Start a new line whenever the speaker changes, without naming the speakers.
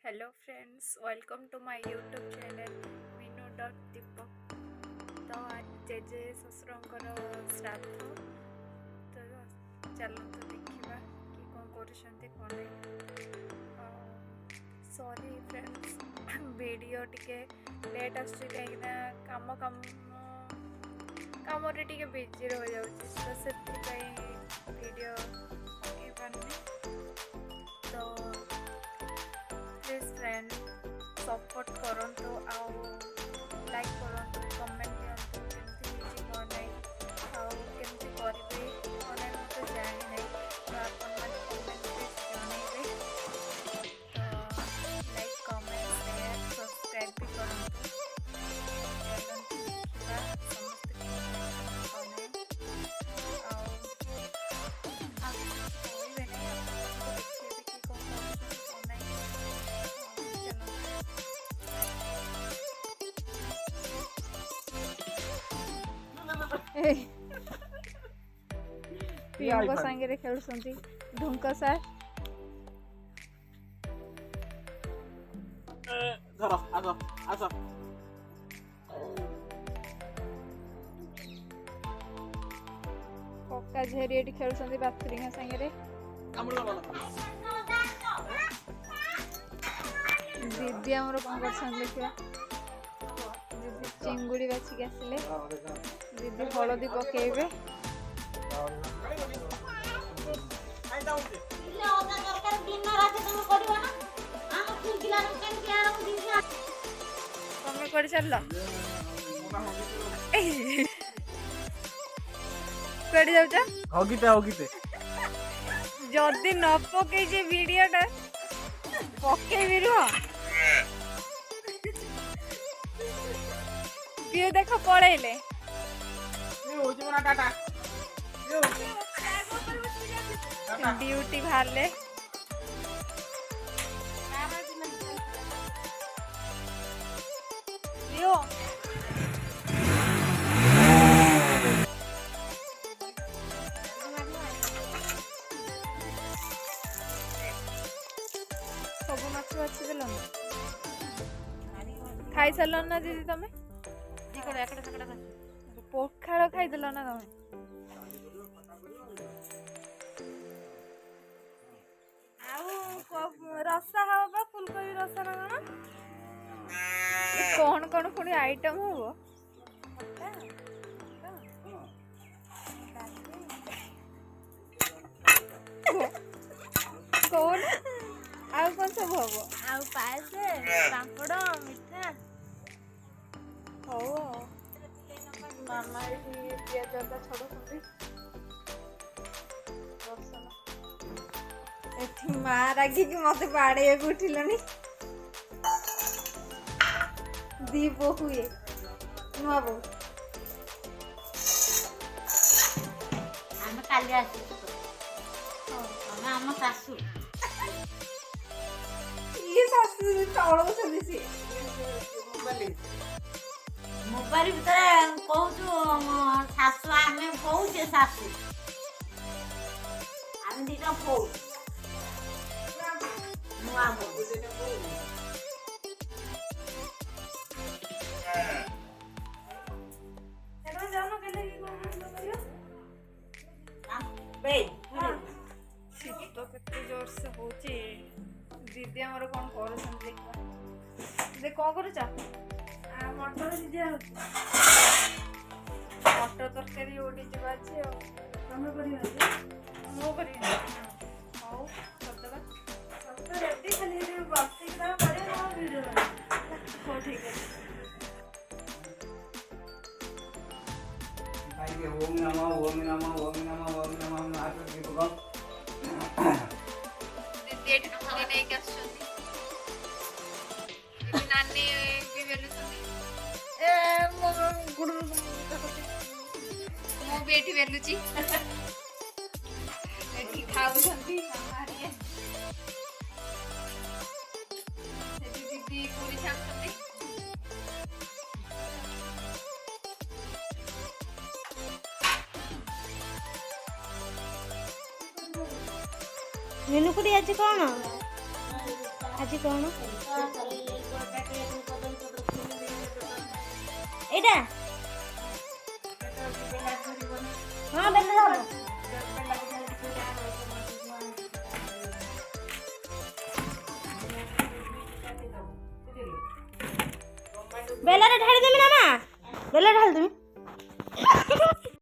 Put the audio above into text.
Hello friends, welcome to my YouTube channel Meenu Deepak. तो आज JJ शशुरंकर श्राद्ध, तो चलते देखा कि कौन कर सॉरी फ्रेंड्स, वीडियो टिके लेट आसुची कहीं काम टिके बिजी रही जाऊँगी, तो से वीडियो पकई पारनी। तो प्लीज फ्रेंड सपोर्ट करंतु, आउ लाइक करंतु, कमेंट दियंतु केमती हिची कोन नहीं आउ केमती करिवे कोन नहीं मते जानि नहीं। तो आपन माने कमेंट प्लीज जणाइबे। तो लाइक कमेंट शेयर सब्सक्राइब भी करंतु। चलंतु देखिबा समस्त कोन नहीं आउ आप कोइबे नहीं आपको देखिबे कि कोन कोन नहीं। प्रियंका सांगे खेलुंट ढुंक सार कका झेरी खेलुंट बाथुरी सांगे। दीदी आमर कौन कर देखा, दीदी चिंगुड़ी बाछिक आसिले, दीदी हलदी पकेबे। तमे कर चल कड़ी जाउचा
हगिते
जदी न पके जे वीडियोटा पके भी रुह पियो देख पड़ेले ड्यूटी बाहरले लियो सब माछ बाछि देल खाई सार ना दीदी तमे पखाड़ खाईदेल ना तमें। रसा हवा फुलकोबी रसा ना कौन कौन पुणी आइटम हम कौन आउ कौन सब हम आउ पायस पापड़ मिठा हो मामा ये पियाज अदा छड़ुंट एठी माँ रागी कि मत बाड़े उठिलनी दी बहु ये नुआ बहु
आम काली आसी आम सासू
ये सासू चौड़ से
मोबाइल भीतर कहूँ शाशु आम कौचे शाशु आम दीटा कौ नुआ
शीत केते जोर से होची। दीदी हमर कौन कर दे कौन कर मटर दीदी मटर तरकारी ओडी जबा छी तमे करिया मो करिया हाउ करदबा सब रेडी खाली बाती का करे ना वीडियो हो ठीक है।
ओम नमः ओम नमः ओम नमः ओम नमः नाथ दीपक
दीदी एट खाली नहीं के आछुनी दीदी नानी भी बेलुछनी ए मो गुडु मो बेटी बेलुची एठी खाउछंती मारिए दीदी पूरी छापछंती
मीनू कुड़ी आज कौन
ଆଜି କ'ଣ ଏଇଟା ହଁ ବେଲେ ହବ ବେଲାରେ ଢାଳି ଦେବି ନା ମା ବେଲାରେ ଢାଳି ଦେବି